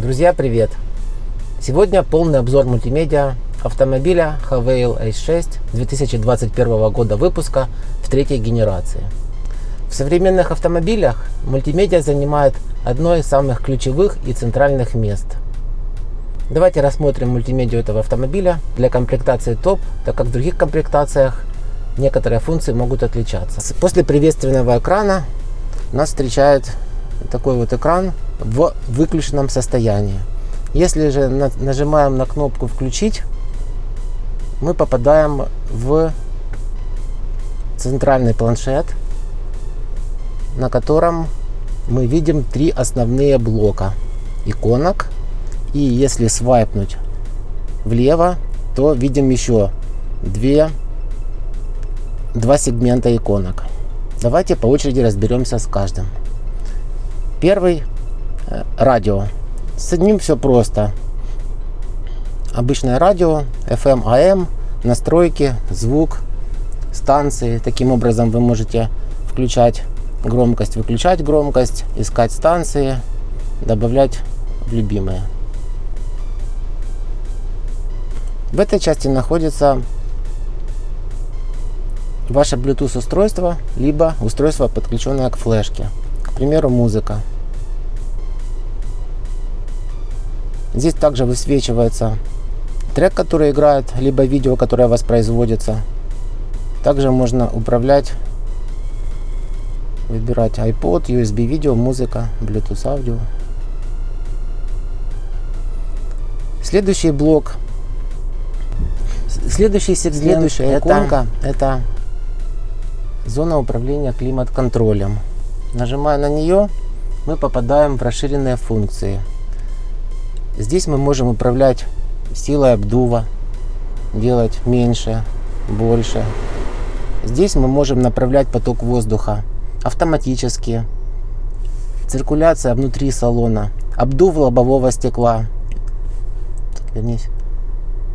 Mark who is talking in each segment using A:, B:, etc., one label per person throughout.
A: Друзья, привет! Сегодня полный обзор мультимедиа автомобиля Havail H6 2021 года выпуска в третьей генерации. В современных автомобилях мультимедиа занимает одно из самых ключевых и центральных мест. Давайте рассмотрим мультимедиа этого автомобиля для комплектации топ, так как в других комплектациях некоторые функции могут отличаться. После приветственного экрана нас встречает такой вот экран в выключенном состоянии. Если же нажимаем на кнопку «Включить», мы попадаем в центральный планшет, на котором мы видим три основные блока иконок. И если свайпнуть влево, то видим еще два сегмента иконок. Давайте по очереди разберемся с каждым. Первый — радио. С ним все просто. Обычное радио, FM, AM, настройки, звук, станции. Таким образом вы можете включать громкость, выключать громкость, искать станции, добавлять в любимые. В этой части находится ваше Bluetooth устройство, либо устройство, подключенное к флешке. К примеру, музыка. Здесь также высвечивается трек, который играет, либо видео, которое воспроизводится. Также можно управлять, выбирать iPod, USB видео, музыка, Bluetooth аудио. Следующий блок, следующая иконка — это зона управления климат-контролем. Нажимая на нее, мы попадаем в расширенные функции. Здесь мы можем управлять силой обдува, делать меньше, больше. Здесь мы можем направлять поток воздуха автоматически, циркуляция внутри салона, обдув лобового стекла,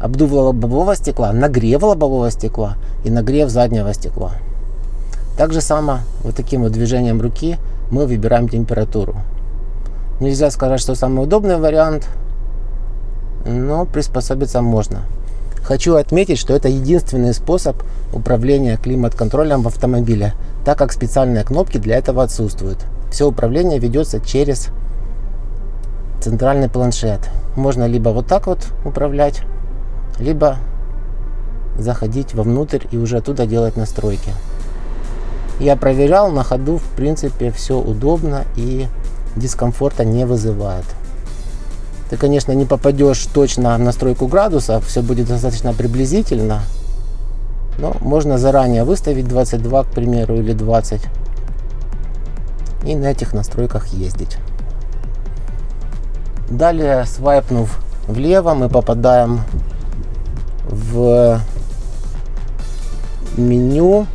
A: обдув лобового стекла, нагрев лобового стекла и нагрев заднего стекла. Так же само вот таким вот движением руки мы выбираем температуру. Нельзя сказать, что самый удобный вариант, но приспособиться можно. Хочу отметить, что это единственный способ управления климат-контролем в автомобиле, так как специальные кнопки для этого отсутствуют. Все управление ведется через центральный планшет. Можно либо вот так вот управлять, либо заходить вовнутрь и уже оттуда делать настройки. Я проверял на ходу, в принципе, все удобно и дискомфорта не вызывает. Ты, конечно, не попадешь точно в настройку градусов, все будет достаточно приблизительно, но можно заранее выставить 22, к примеру, или 20, и на этих настройках ездить. Далее, свайпнув влево, мы попадаем в меню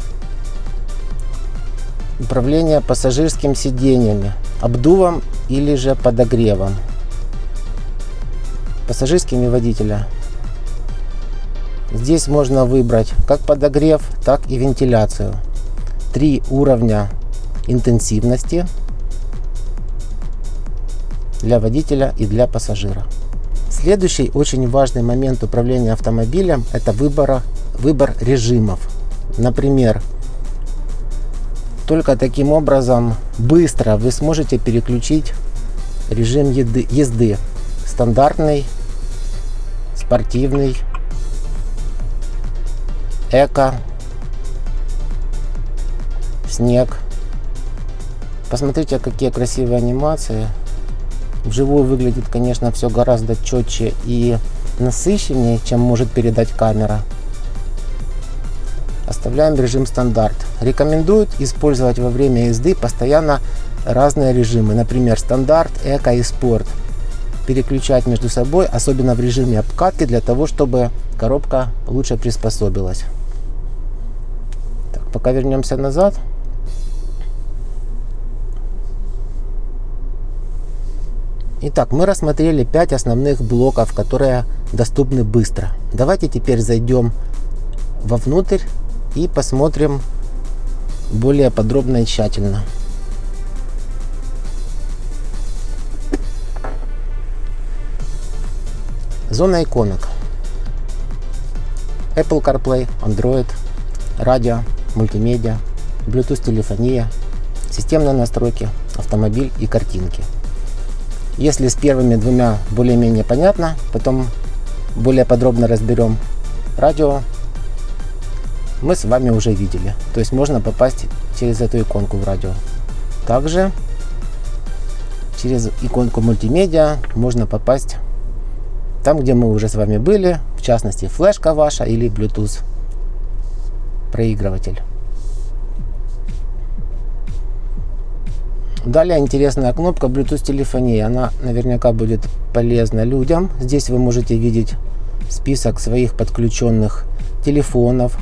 A: управления пассажирскими сиденьями, обдувом или же подогревом. Пассажирскими водителя. Здесь можно выбрать как подогрев, так и вентиляцию. 3 уровня интенсивности для водителя и для пассажира. Следующий очень важный момент управления автомобилем — это выбор режимов. Например, только таким образом быстро вы сможете переключить режим езды. Стандартный, спортивный, эко, снег. Посмотрите, какие красивые анимации. Вживую выглядит, конечно, все гораздо четче и насыщеннее, чем может передать камера. Оставляем режим стандарт. Рекомендуют использовать во время езды постоянно разные режимы, например, стандарт, эко и спорт. Переключать между собой, особенно в режиме обкатки, для того, чтобы коробка лучше приспособилась. Так, пока вернемся назад. Итак, мы рассмотрели 5 основных блоков, которые доступны быстро. Давайте теперь зайдем вовнутрь и посмотрим более подробно и тщательно. Зона иконок. Apple CarPlay, Android, радио, мультимедиа, Bluetooth телефония, системные настройки, автомобиль и картинки. Если с первыми двумя более-менее понятно, потом более подробно разберем радио, мы с вами уже видели. То есть можно попасть через эту иконку в радио. Также через иконку мультимедиа можно попасть там, где мы уже с вами были, в частности флешка ваша или Bluetooth проигрыватель. Далее интересная кнопка Bluetooth телефонии. Она наверняка будет полезна людям. Здесь вы можете видеть список своих подключенных телефонов.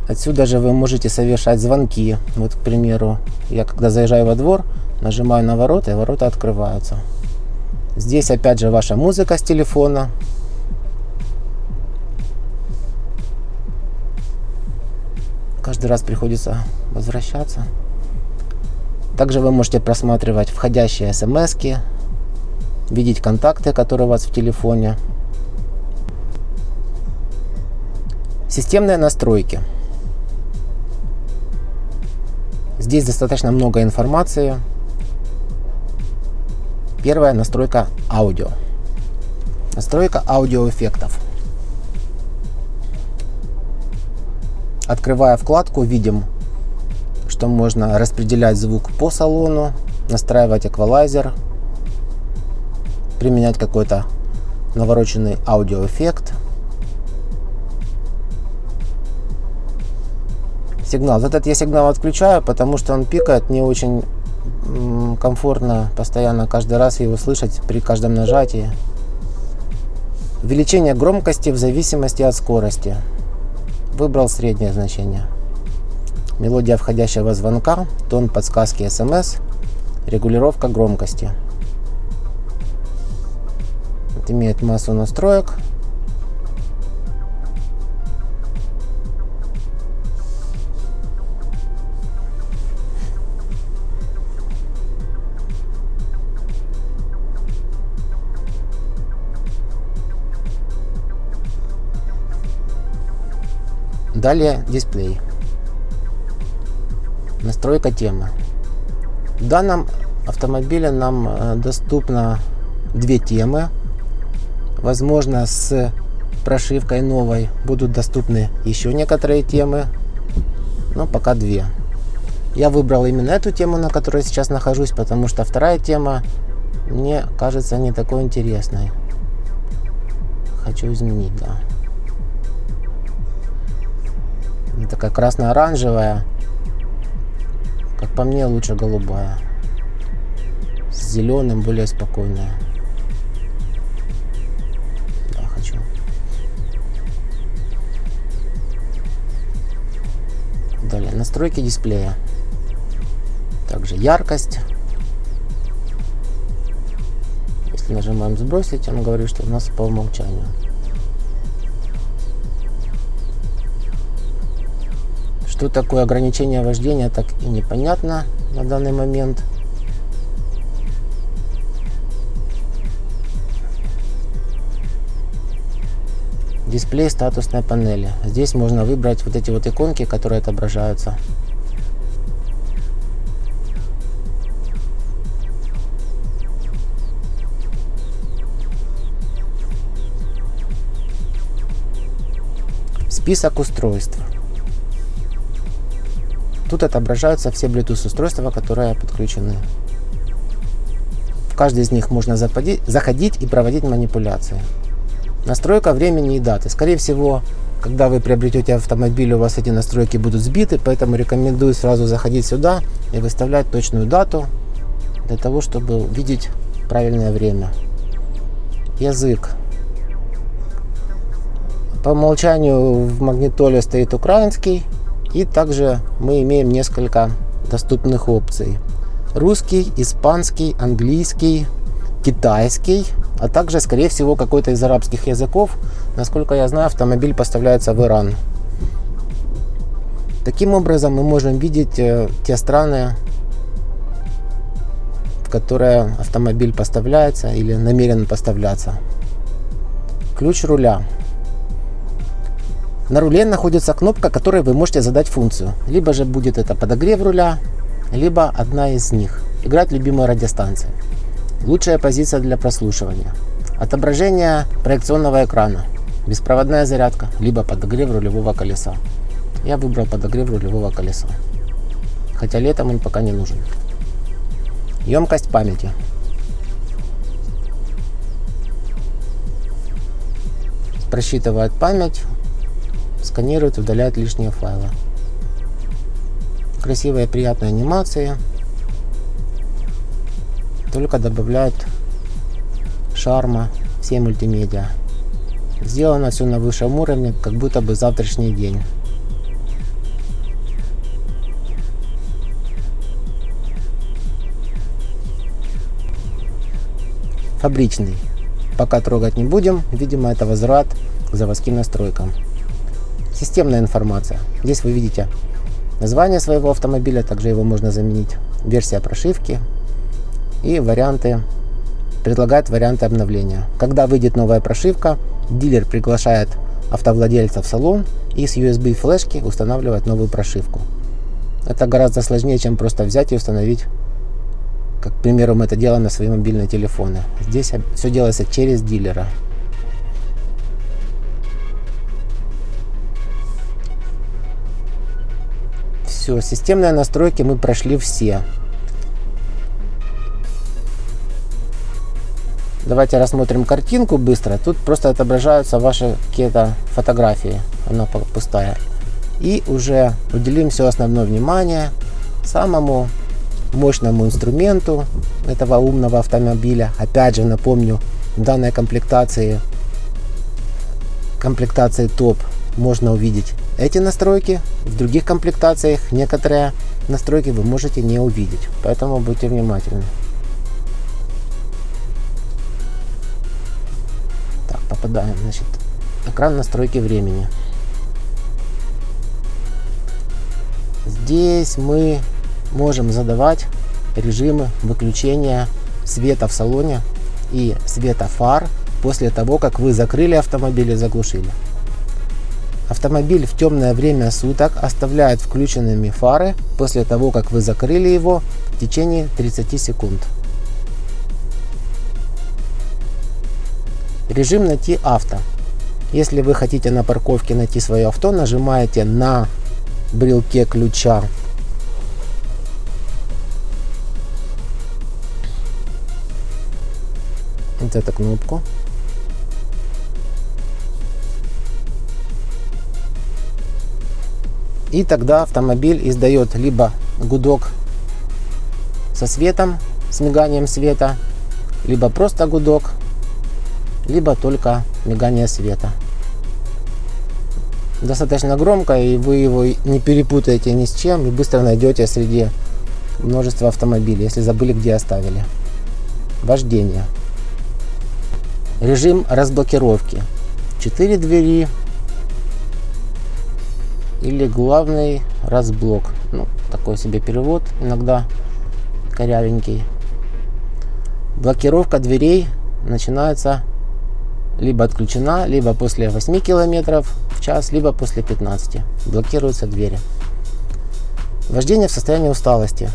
A: Отсюда же вы можете совершать звонки. Вот, к примеру, я когда заезжаю во двор, нажимаю на ворота, и ворота открываются. Здесь опять же ваша музыка с телефона. Каждый раз приходится возвращаться. Также вы можете просматривать входящие смс-ки, видеть контакты, которые у вас в телефоне. Системные настройки. Здесь достаточно много информации. Первая настройка аудио. Настройка аудиоэффектов. Открывая вкладку, видим, что можно распределять звук по салону, настраивать эквалайзер, применять какой-то навороченный аудиоэффект. Сигнал. Этот я сигнал отключаю, потому что он пикает, не очень комфортно постоянно каждый раз его слышать при каждом нажатии. Увеличение громкости в зависимости от скорости. Выбрал среднее значение. Мелодия входящего звонка, тон подсказки СМС, регулировка громкости. Это имеет массу настроек. Далее дисплей. Настройка темы. В данном автомобиле нам доступно две темы. Возможно, с прошивкой новой будут доступны еще некоторые темы, но пока две. Я выбрал именно эту тему, на которой сейчас нахожусь, потому что вторая тема мне кажется не такой интересной. Хочу изменить, да. Не такая красно-оранжевая. Как по мне, лучше голубая. С зеленым, более спокойная. Да, хочу. Далее, настройки дисплея. Также яркость. Если нажимаем сбросить, он говорит, что у нас по умолчанию. Что такое ограничение вождения, так и непонятно на данный момент. Дисплей статусной панели. Здесь можно выбрать вот эти вот иконки, которые отображаются. Список устройств. Тут отображаются все Bluetooth устройства, которые подключены. В каждый из них можно заходить и проводить манипуляции. Настройка времени и даты. Скорее всего, когда вы приобретете автомобиль, у вас эти настройки будут сбиты, поэтому рекомендую сразу заходить сюда и выставлять точную дату, для того, чтобы увидеть правильное время. Язык. По умолчанию в магнитоле стоит украинский. И также мы имеем несколько доступных опций. Русский, испанский, английский, китайский, а также, скорее всего, какой-то из арабских языков. Насколько я знаю, автомобиль поставляется в Иран. Таким образом, мы можем видеть те страны, в которой автомобиль поставляется или намерен поставляться. Ключ руля. На руле находится кнопка, которой вы можете задать функцию. Либо же будет это подогрев руля, либо одна из них. Играть любимые радиостанции. Лучшая позиция для прослушивания. Отображение проекционного экрана. Беспроводная зарядка, либо подогрев рулевого колеса. Я выбрал подогрев рулевого колеса. Хотя летом он пока не нужен. Емкость памяти. Просчитывает память, сканирует, удаляет лишние файлы. Красивые, приятные анимации. Только добавляют шарма всей мультимедиа. Сделано все на высшем уровне, как будто бы завтрашний день. Фабричный. Пока трогать не будем, видимо, это возврат к заводским настройкам. Системная информация. Здесь вы видите название своего автомобиля, также его можно заменить, версия прошивки и варианты, предлагает варианты обновления. Когда выйдет новая прошивка, дилер приглашает автовладельца в салон и с USB флешки устанавливает новую прошивку. Это гораздо сложнее, чем просто взять и установить, как, к примеру, мы это делаем на свои мобильные телефоны. Здесь все делается через дилера. Все, системные настройки мы прошли все. Давайте рассмотрим картинку быстро. Тут просто отображаются ваши какие-то фотографии. Она пустая. И уже уделим все основное внимание самому мощному инструменту этого умного автомобиля. Опять же напомню, в данной комплектации топ можно увидеть эти настройки. В других комплектациях некоторые настройки вы можете не увидеть. Поэтому будьте внимательны. Так, попадаем. Значит, экран настройки времени. Здесь мы можем задавать режимы выключения света в салоне и света фар после того, как вы закрыли автомобиль и заглушили. Автомобиль в темное время суток оставляет включенными фары после того, как вы закрыли его в течение 30 секунд. Режим «Найти авто». Если вы хотите на парковке найти свое авто, нажимаете на брелке ключа вот эту кнопку. И тогда автомобиль издает либо гудок со светом, с миганием света, либо просто гудок, либо только мигание света. Достаточно громко, и вы его не перепутаете ни с чем, и быстро найдете среди множества автомобилей, если забыли, где оставили. Вождение. Режим разблокировки. 4 двери или главный разблок. Ну, такой себе перевод, иногда корявенький. Блокировка дверей начинается либо отключена, либо после 8 км в час, либо после 15. Блокируются двери. Вождение в состоянии усталости.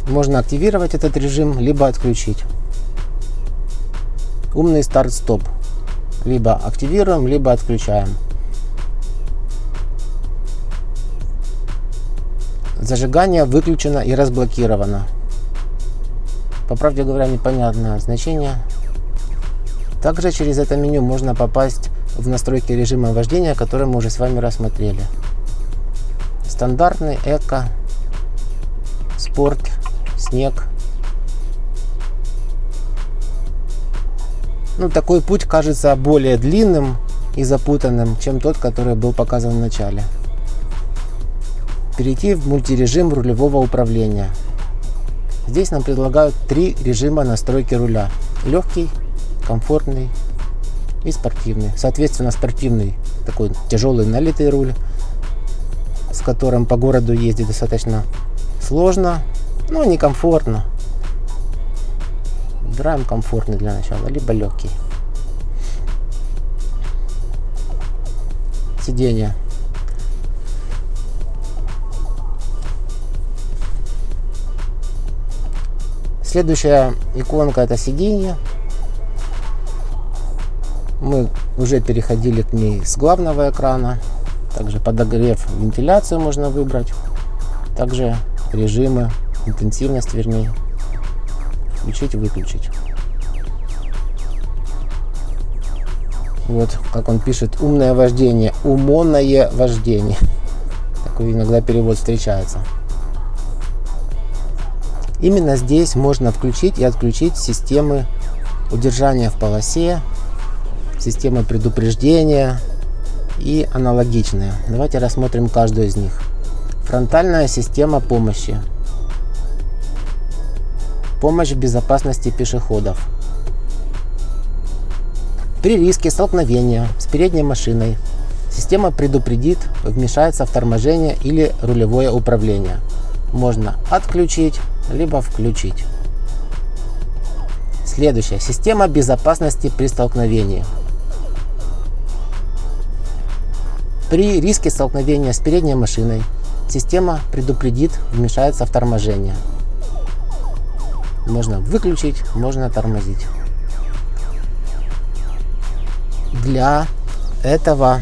A: Можно активировать этот режим, либо отключить. Умный старт-стоп. Либо активируем, либо отключаем. Зажигание выключено и разблокировано. По правде говоря, непонятное значение. Также через это меню можно попасть в настройки режима вождения, которые мы уже с вами рассмотрели. Стандартный, эко, спорт, снег. Ну, такой путь кажется более длинным и запутанным, чем тот, который был показан в начале. Перейти в мультирежим рулевого управления. Здесь нам предлагают 3 режима настройки руля. Легкий, комфортный и спортивный. Соответственно, спортивный такой тяжелый налитый руль. с которым по городу ездить достаточно сложно, но некомфортно. Выбираем комфортный для начала, либо легкий. Сиденье. Следующая иконка — это сиденье. Мы уже переходили к ней с главного экрана. Также подогрев, вентиляцию можно выбрать. Также режимы, интенсивность, вернее. Включить, выключить. Вот как он пишет: умное вождение, умонное вождение. Такой иногда перевод встречается. Именно здесь можно включить и отключить системы удержания в полосе, системы предупреждения и аналогичные. Давайте рассмотрим каждую из них. Фронтальная система помощи. Помощь в безопасности пешеходов. При риске столкновения с передней машиной система предупредит, вмешается в торможение или рулевое управление. Можно отключить, либо включить. Следующая. Система безопасности при столкновении. При риске столкновения с передней машиной система предупредит, вмешается в торможение. Можно выключить, можно тормозить. Для этого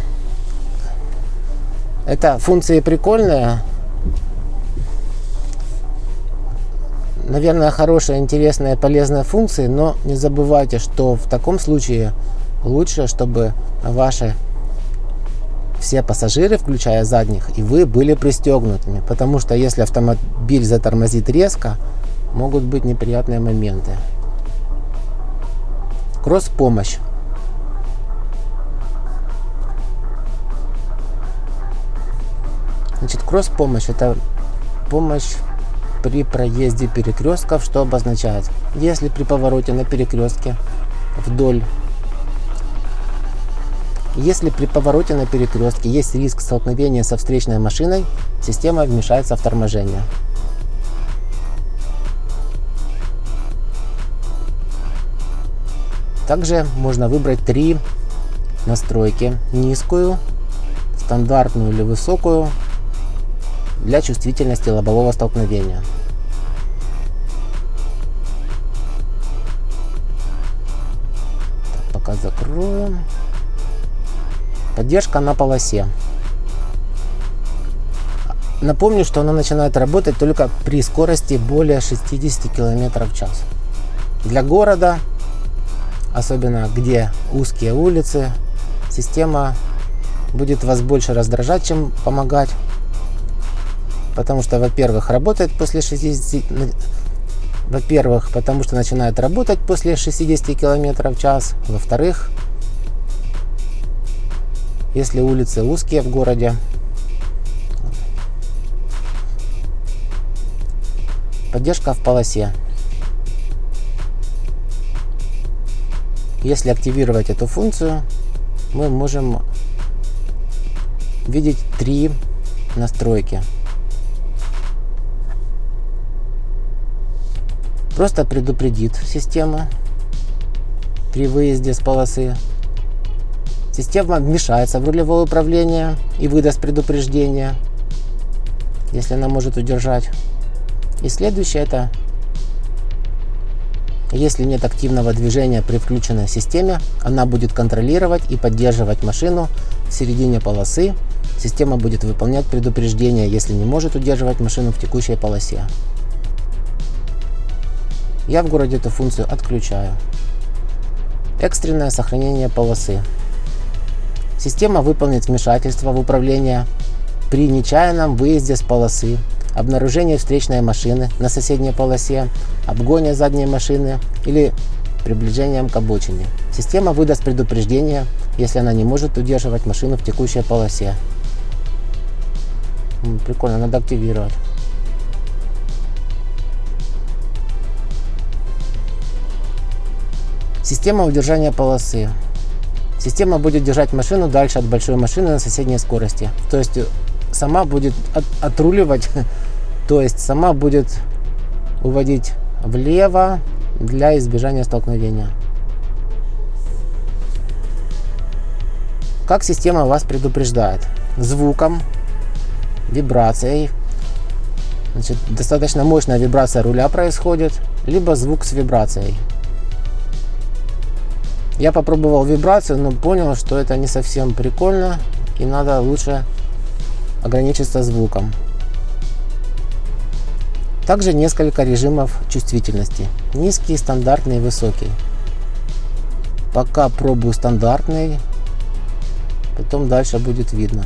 A: эта функция прикольная. Наверное, хорошая, интересная, полезная функция, но не забывайте, что в таком случае лучше, чтобы ваши все пассажиры, включая задних, и вы были пристегнутыми, потому что если автомобиль затормозит резко, могут быть неприятные моменты. Кросс-помощь. Значит, кросс-помощь — это помощь при проезде перекрестков. Что обозначает? Если при повороте на перекрестке если при повороте на перекрестке есть риск столкновения со встречной машиной, система вмешается в торможение. Также можно выбрать 3 настройки: низкую, стандартную или высокую, для чувствительности лобового столкновения. Так, пока закроем. Поддержка на полосе. Напомню, что она начинает работать только при скорости более 60 км в час. Для города, особенно где узкие улицы, система будет вас больше раздражать, чем помогать. Потому что, во-первых, работает после 60... Во-первых, потому что начинает работать после 60 км в час. Во-вторых, если улицы узкие в городе, поддержка в полосе. Если активировать эту функцию, мы можем видеть 3 настройки. Просто предупредит система при выезде с полосы. Система вмешается в рулевое управление и выдаст предупреждение, если она может удержать. И следующее — это если нет активного движения при включенной системе, она будет контролировать и поддерживать машину в середине полосы. Система будет выполнять предупреждение, если не может удерживать машину в текущей полосе. Я в городе эту функцию отключаю. Экстренное сохранение полосы. Система выполнит вмешательство в управление при нечаянном выезде с полосы, обнаружении встречной машины на соседней полосе, обгоне задней машины или приближением к обочине. Система выдаст предупреждение, если она не может удерживать машину в текущей полосе. Прикольно, надо активировать. Система удержания полосы. Система будет держать машину дальше от большой машины на соседней скорости. То есть сама будет отруливать, то есть сама будет уводить влево для избежания столкновения. Как система вас предупреждает? Звуком, вибрацией. Значит, достаточно мощная вибрация руля происходит, либо звук с вибрацией. Я попробовал вибрацию, но понял, что это не совсем прикольно, и надо лучше ограничиться звуком. Также несколько режимов чувствительности. Низкий, стандартный и высокий. Пока пробую стандартный, потом дальше будет видно.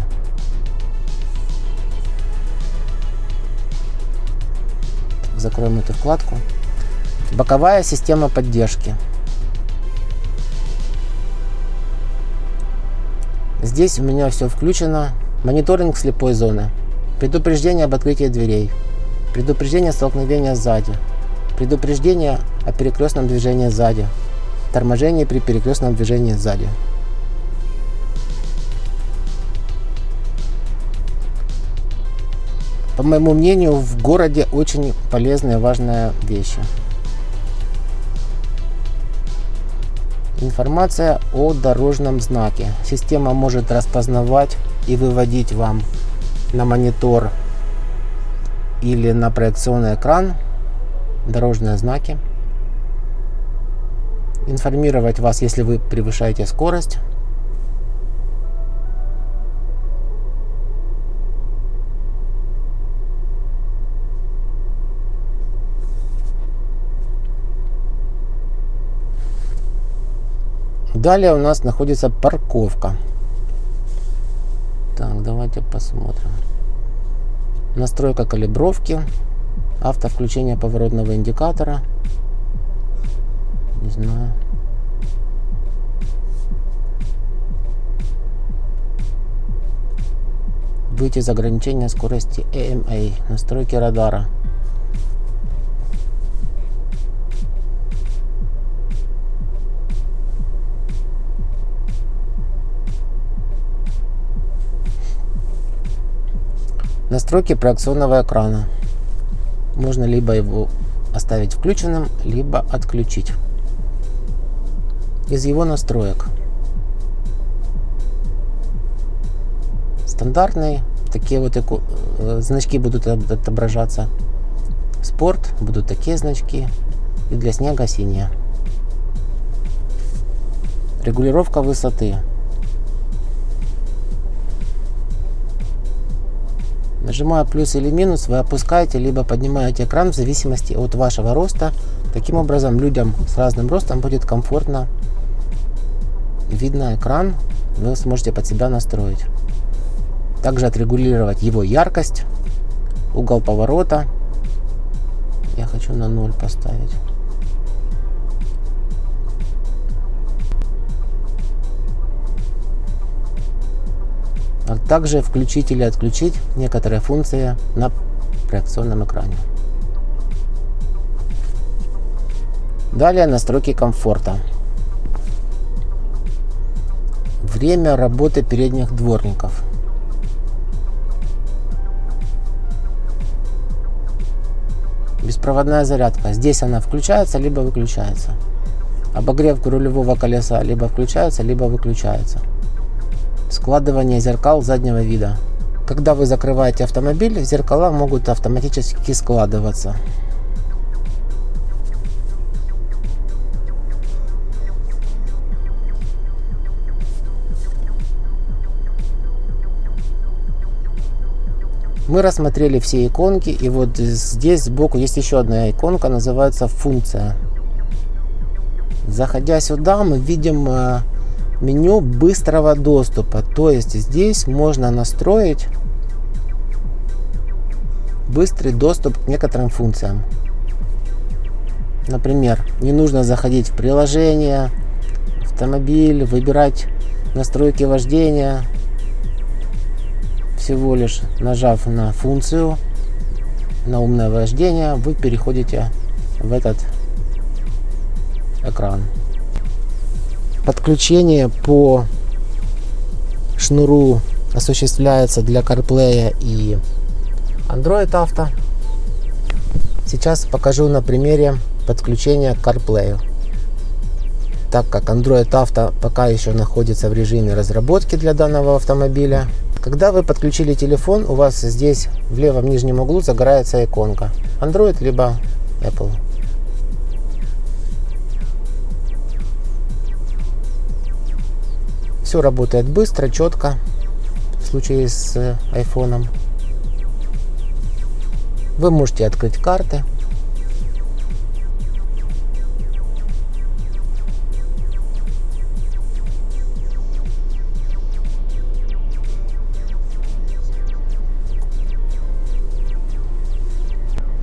A: Закроем эту вкладку. Боковая система поддержки. Здесь у меня все включено. Мониторинг слепой зоны. Предупреждение об открытии дверей. Предупреждение столкновения сзади. Предупреждение о перекрестном движении сзади. Торможение при перекрестном движении сзади. По моему мнению, в городе очень полезная и важная вещь. Информация о дорожном знаке. Система может распознавать и выводить вам на монитор или на проекционный экран дорожные знаки. Информировать вас, если вы превышаете скорость. Далее у нас находится парковка. Так, давайте посмотрим. Настройка калибровки. Автовключение поворотного индикатора. Не знаю. Выйти из ограничения скорости AMA. Настройки радара. Настройки проекционного экрана. Можно либо его оставить включенным, либо отключить. Из его настроек. Стандартный. Такие вот значки будут отображаться. Спорт. Будут такие значки. И для снега синие. Регулировка высоты. Нажимая плюс или минус, вы опускаете либо поднимаете экран в зависимости от вашего роста. Таким образом, людям с разным ростом будет комфортно видно экран. Вы сможете под себя настроить. Также отрегулировать его яркость, угол поворота. Я хочу на 0 поставить. А также включить или отключить некоторые функции на проекционном экране. Далее настройки комфорта. Время работы передних дворников. Беспроводная зарядка. Здесь она включается, либо выключается. Обогрев рулевого колеса либо включается, либо выключается. Складывание зеркал заднего вида. Когда вы закрываете автомобиль, зеркала могут автоматически складываться. Мы рассмотрели все иконки, и вот здесь сбоку есть еще одна иконка, называется функция. Заходя сюда, мы видим меню быстрого доступа, то есть здесь можно настроить быстрый доступ к некоторым функциям. Например, не нужно заходить в приложение, автомобиль, выбирать настройки вождения. Всего лишь нажав на функцию, на умное вождение, вы переходите в этот экран. Подключение по шнуру осуществляется для CarPlay и Android Auto. Сейчас покажу на примере подключения к CarPlay. Так как Android Auto пока еще находится в режиме разработки для данного автомобиля. Когда вы подключили телефон, у вас здесь в левом нижнем углу загорается иконка Android либо Apple. Все работает быстро, четко, в случае с iPhone. Вы можете открыть карты.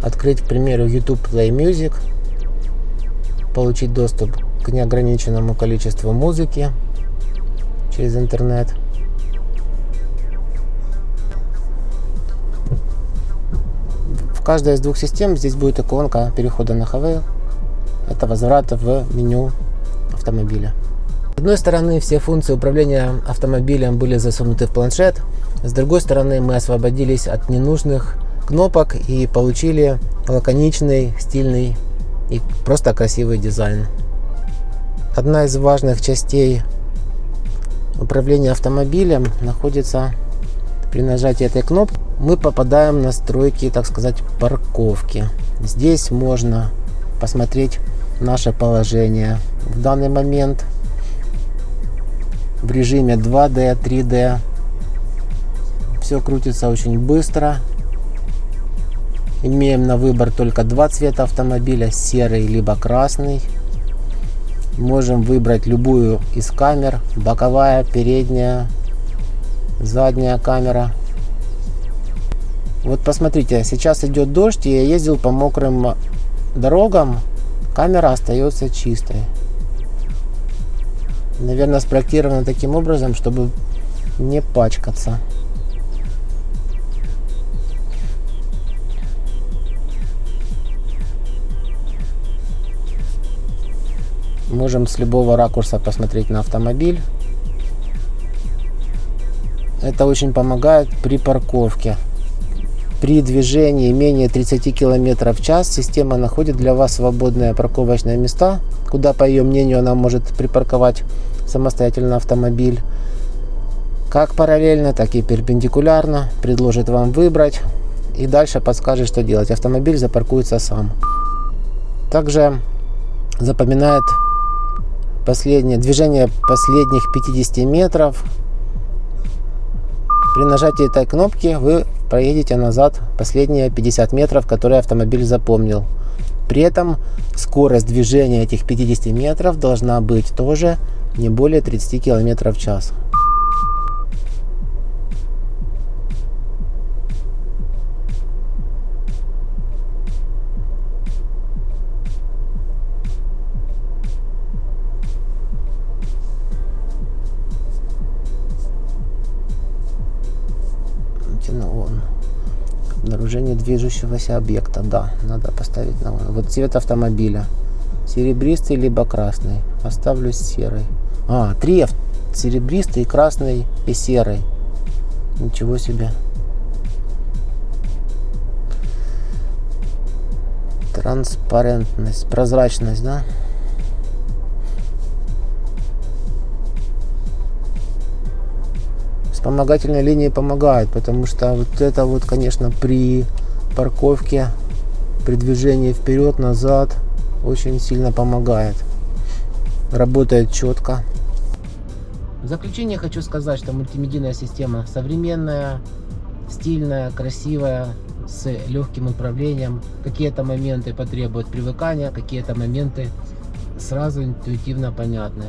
A: Открыть, к примеру, YouTube Play Music. Получить доступ к неограниченному количеству музыки через интернет. В каждой из двух систем здесь будет иконка перехода на Huawei. Это возврат в меню автомобиля. С одной стороны, все функции управления автомобилем были засунуты в планшет. С другой стороны, мы освободились от ненужных кнопок и получили лаконичный, стильный и просто красивый дизайн. Одна из важных частей управления автомобилем находится при нажатии этой кнопки. Мы попадаем в настройки, так сказать, парковки. Здесь можно посмотреть наше положение в данный момент в режиме 2D, 3D. Все крутится очень быстро. Имеем на выбор только два цвета автомобиля, серый либо красный. Можем выбрать любую из камер: боковая, передняя, задняя камера. Вот посмотрите, сейчас идет дождь, и я ездил по мокрым дорогам, камера остается чистой. Наверное, спроектировано таким образом, чтобы не пачкаться. Можем с любого ракурса посмотреть на автомобиль. Это очень помогает при парковке. При движении менее 30 км в час система находит для вас свободные парковочные места, куда, по ее мнению, она может припарковать самостоятельно автомобиль. Как параллельно, так и перпендикулярно. Предложит вам выбрать и дальше подскажет, что делать. Автомобиль запаркуется сам. Также запоминает движение последних 50 метров. При нажатии этой кнопки вы проедете назад последние 50 метров, которые автомобиль запомнил. При этом скорость движения этих 50 метров должна быть тоже не более 30 км в час. Обнаружение движущегося объекта. Да, надо поставить на он. Вот цвет автомобиля. Серебристый либо красный. Поставлю серый. Три: серебристый, красный и серый. Ничего себе. Транспарентность, прозрачность, да? Вспомогательные линии помогают, потому что вот это вот, конечно, при парковке, при движении вперед-назад очень сильно помогает. Работает четко. В заключение хочу сказать, что мультимедийная система современная, стильная, красивая, с легким управлением. Какие-то моменты потребуют привыкания, какие-то моменты сразу интуитивно понятны.